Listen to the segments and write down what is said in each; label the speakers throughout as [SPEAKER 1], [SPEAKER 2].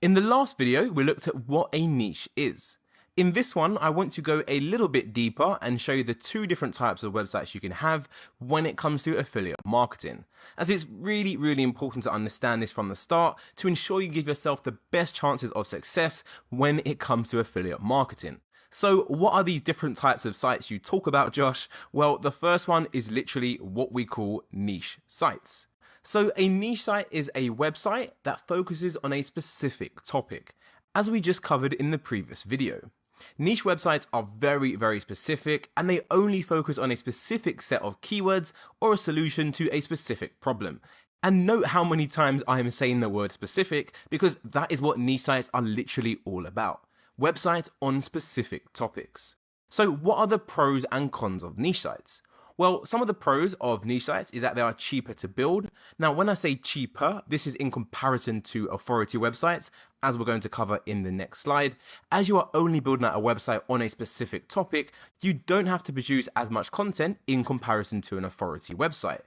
[SPEAKER 1] In the last video, we looked at what a niche is. In this one, I want to go a little bit deeper and show you the two different types of websites you can have when it comes to affiliate marketing, as it's really important to understand this from the start to ensure you give yourself the best chances of success when it comes to affiliate marketing. So what are these different types of sites you talk about, Josh? Well, the first one is literally what we call niche sites. So a niche site is a website that focuses on a specific topic, as we just covered in the previous video. Niche websites are very specific, and they only focus on a specific set of keywords or a solution to a specific problem. And note how many times I am saying the word specific, because that is what niche sites are literally all about. Websites on specific topics. So what are the pros and cons of niche sites? Well, some of the pros of niche sites is that they are cheaper to build. Now, when I say cheaper, this is in comparison to authority websites, as we're going to cover in the next slide. As you are only building out a website on a specific topic, you don't have to produce as much content in comparison to an authority website.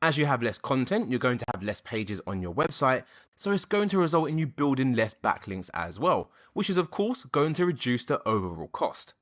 [SPEAKER 1] As you have less content, you're going to have less pages on your website, so it's going to result in you building less backlinks as well, which is of course going to reduce the overall cost.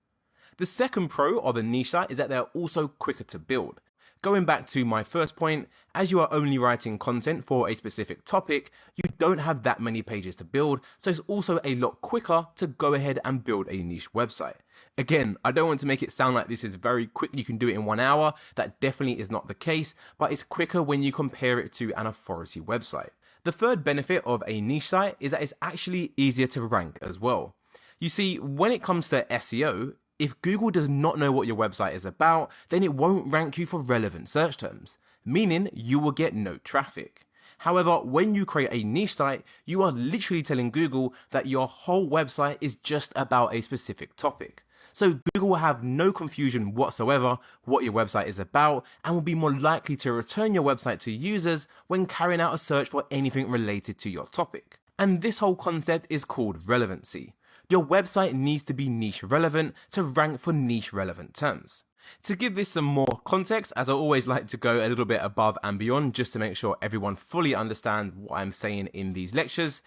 [SPEAKER 1] The second pro of a niche site is that they're also quicker to build. Going back to my first point, as you are only writing content for a specific topic, you don't have that many pages to build, so it's also a lot quicker to go ahead and build a niche website. Again, I don't want to make it sound like this is very quick, you can do it in 1 hour. That definitely is not the case, but it's quicker when you compare it to an authority website. The third benefit of a niche site is that it's actually easier to rank as well. You see, when it comes to SEO, if Google does not know what your website is about, then it won't rank you for relevant search terms, meaning you will get no traffic. However, when you create a niche site, you are literally telling Google that your whole website is just about a specific topic. So Google will have no confusion whatsoever what your website is about, and will be more likely to return your website to users when carrying out a search for anything related to your topic. And this whole concept is called relevancy. Your website needs to be niche relevant to rank for niche relevant terms. To give this some more context, as I always like to go a little bit above and beyond just to make sure everyone fully understands what I'm saying in these lectures,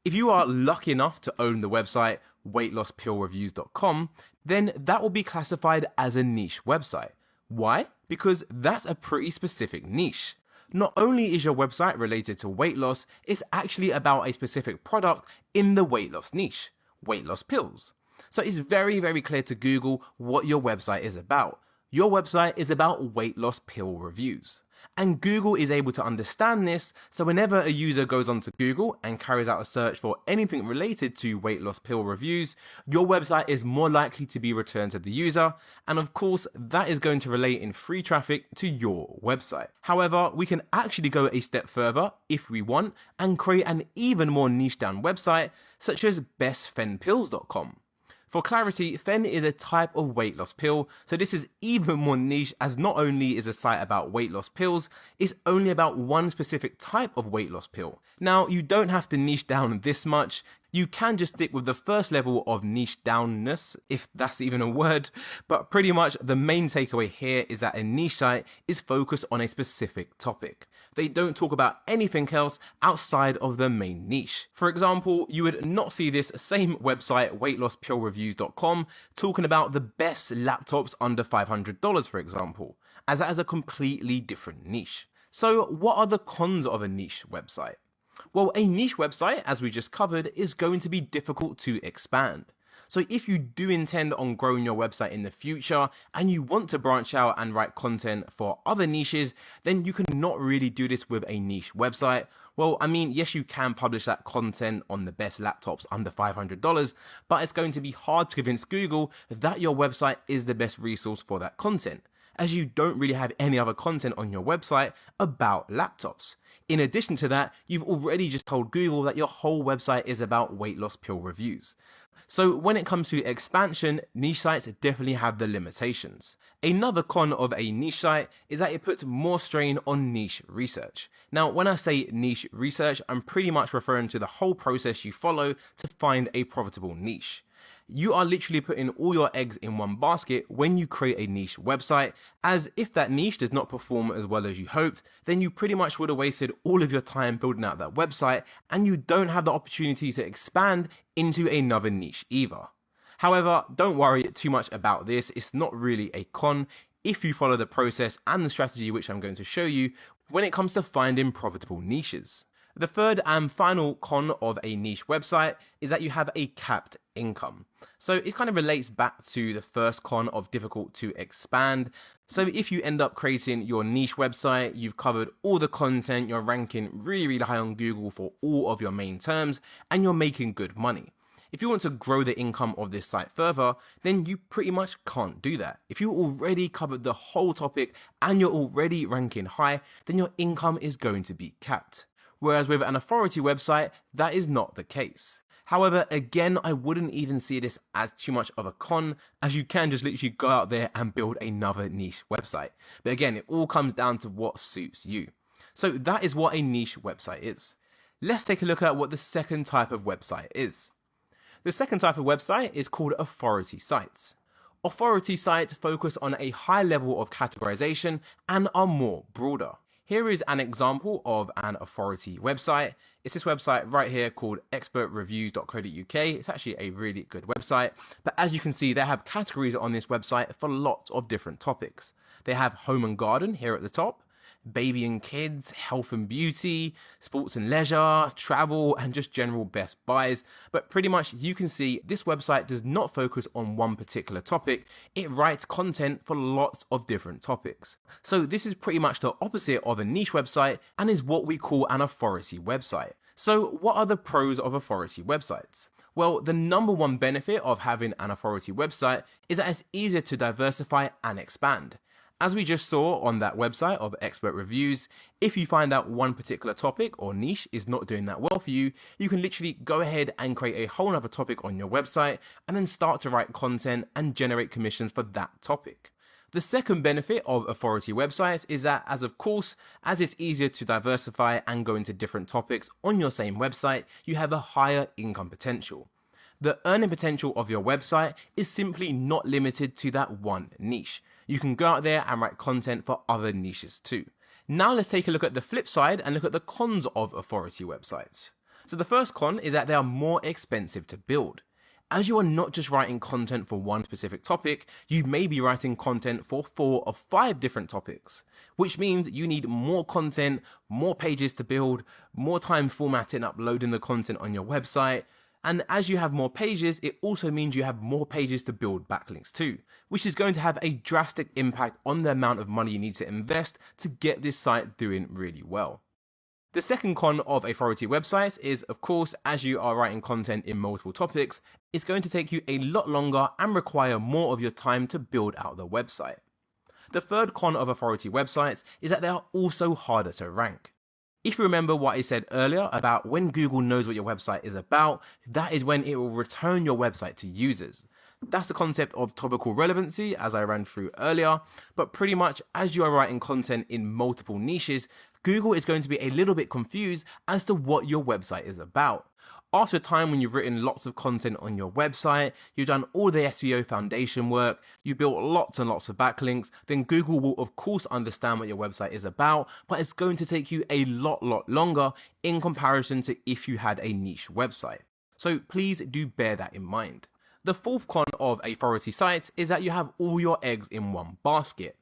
[SPEAKER 1] if you are lucky enough to own the website weightlosspillreviews.com, then that will be classified as a niche website. Why? Because that's a pretty specific niche. Not only is your website related to weight loss, it's actually about a specific product in the weight loss niche. Weight loss pills. So it's very clear to Google what your website is about. Your website is about weight loss pill reviews. And Google is able to understand this, so whenever a user goes onto Google and carries out a search for anything related to weight loss pill reviews, your website is more likely to be returned to the user, and of course that is going to relate in free traffic to your website. However, we can actually go a step further if we want and create an even more niche down website, such as bestfenpills.com. For clarity, Fen is a type of weight loss pill, so this is even more niche, as not only is a site about weight loss pills, it's only about one specific type of weight loss pill. Now, you don't have to niche down this much. You can just stick with the first level of niche downness, if that's even a word, but pretty much the main takeaway here is that a niche site is focused on a specific topic. They don't talk about anything else outside of the main niche. For example, you would not see this same website, weightlosspillreviews.com, talking about the best laptops under $500, for example, as that is a completely different niche. So what are the cons of a niche website? Well, a niche website, as we just covered, is going to be difficult to expand. So if you do intend on growing your website in the future and you want to branch out and write content for other niches, then you cannot really do this with a niche website. Well, I mean, yes, you can publish that content on the best laptops under $500, but it's going to be hard to convince Google that your website is the best resource for that content, as you don't really have any other content on your website about laptops. In addition to that, you've already just told Google that your whole website is about weight loss pill reviews. So when it comes to expansion, niche sites definitely have the limitations. Another con of a niche site is that it puts more strain on niche research. Now, when I say niche research, I'm pretty much referring to the whole process you follow to find a profitable niche. You are literally putting all your eggs in one basket when you create a niche website, as if that niche does not perform as well as you hoped, then you pretty much would have wasted all of your time building out that website and you don't have the opportunity to expand into another niche either. However, don't worry too much about this, it's not really a con if you follow the process and the strategy which I'm going to show you when it comes to finding profitable niches. The third and final con of a niche website is that you have a capped income. So it kind of relates back to the first con of difficult to expand. So if you end up creating your niche website, you've covered all the content, you're ranking really high on Google for all of your main terms, and you're making good money. If you want to grow the income of this site further, then you pretty much can't do that. If you already covered the whole topic and you're already ranking high, then your income is going to be capped. Whereas with an authority website, that is not the case. However, again, I wouldn't even see this as too much of a con, as you can just literally go out there and build another niche website. But again, it all comes down to what suits you. So that is what a niche website is. Let's take a look at what the second type of website is. The second type of website is called authority sites. Authority sites focus on a high level of categorization and are more broader. Here is an example of an authority website. It's this website right here called expertreviews.co.uk. It's actually a really good website, but as you can see, they have categories on this website for lots of different topics. They have home and garden here at the top, baby and kids, health and beauty, sports and leisure, travel, and just general best buys. But pretty much you can see this website does not focus on one particular topic. It writes content for lots of different topics. So this is pretty much the opposite of a niche website and is what we call an authority website. So what are the pros of authority websites? Well, the number one benefit of having an authority website is that it's easier to diversify and expand. As we just saw on that website of Expert Reviews, if you find out one particular topic or niche is not doing that well for you, you can literally go ahead and create a whole other topic on your website and then start to write content and generate commissions for that topic. The second benefit of authority websites is that as it's easier to diversify and go into different topics on your same website, you have a higher income potential. The earning potential of your website is simply not limited to that one niche. You can go out there and write content for other niches too. Now let's take a look at the flip side and look at the cons of authority websites. So the first con is that they are more expensive to build. As you are not just writing content for one specific topic, you may be writing content for 4 or 5 different topics, which means you need more content, more pages to build, more time formatting, uploading the content on your website. And as you have more pages, it also means you have more pages to build backlinks to, which is going to have a drastic impact on the amount of money you need to invest to get this site doing really well. The second con of authority websites is, of course, as you are writing content in multiple topics, it's going to take you a lot longer and require more of your time to build out the website. The third con of authority websites is that they are also harder to rank. If you remember what I said earlier about when Google knows what your website is about, that is when it will return your website to users. That's the concept of topical relevancy, as I ran through earlier, but pretty much as you are writing content in multiple niches, Google is going to be a little bit confused as to what your website is about. After a time when you've written lots of content on your website, you've done all the SEO foundation work, you built lots and lots of backlinks, then Google will of course understand what your website is about, but it's going to take you a lot longer in comparison to if you had a niche website. So please do bear that in mind. The fourth con of authority sites is that you have all your eggs in one basket.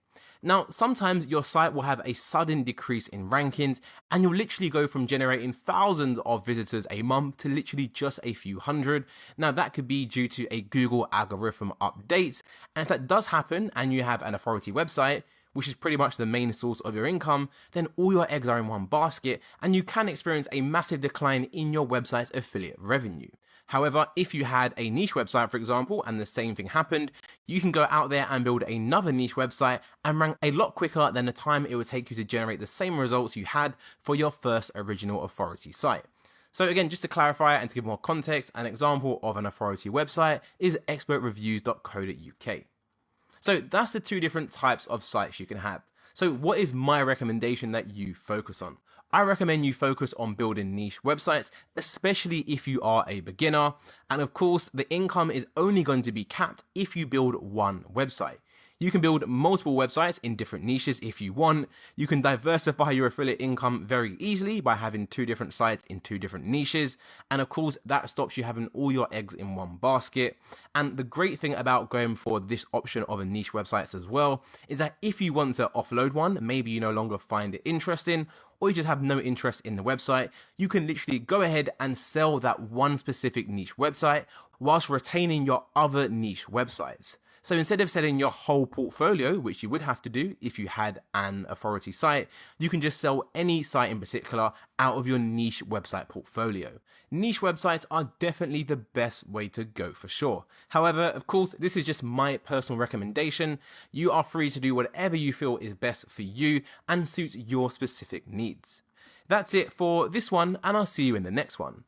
[SPEAKER 1] Now, sometimes your site will have a sudden decrease in rankings and you'll literally go from generating thousands of visitors a month to literally just a few hundred. Now, that could be due to a Google algorithm update. And if that does happen and you have an authority website, which is pretty much the main source of your income, then all your eggs are in one basket and you can experience a massive decline in your website's affiliate revenue. However, if you had a niche website, for example, and the same thing happened, you can go out there and build another niche website and rank a lot quicker than the time it would take you to generate the same results you had for your first original authority site. So again, just to clarify and to give more context, an example of an authority website is expertreviews.co.uk. So that's the two different types of sites you can have. So what is my recommendation that you focus on? I recommend you focus on building niche websites, especially if you are a beginner. And of course, the income is only going to be capped if you build one website. You can build multiple websites in different niches if you want. You can diversify your affiliate income very easily by having 2 different sites in 2 different niches. And of course, that stops you having all your eggs in one basket. And the great thing about going for this option of a niche websites as well is that if you want to offload one, maybe you no longer find it interesting, or you just have no interest in the website, you can literally go ahead and sell that one specific niche website whilst retaining your other niche websites. So instead of selling your whole portfolio, which you would have to do if you had an authority site, you can just sell any site in particular out of your niche website portfolio. Niche websites are definitely the best way to go for sure. However, of course, this is just my personal recommendation. You are free to do whatever you feel is best for you and suits your specific needs. That's it for this one, and I'll see you in the next one.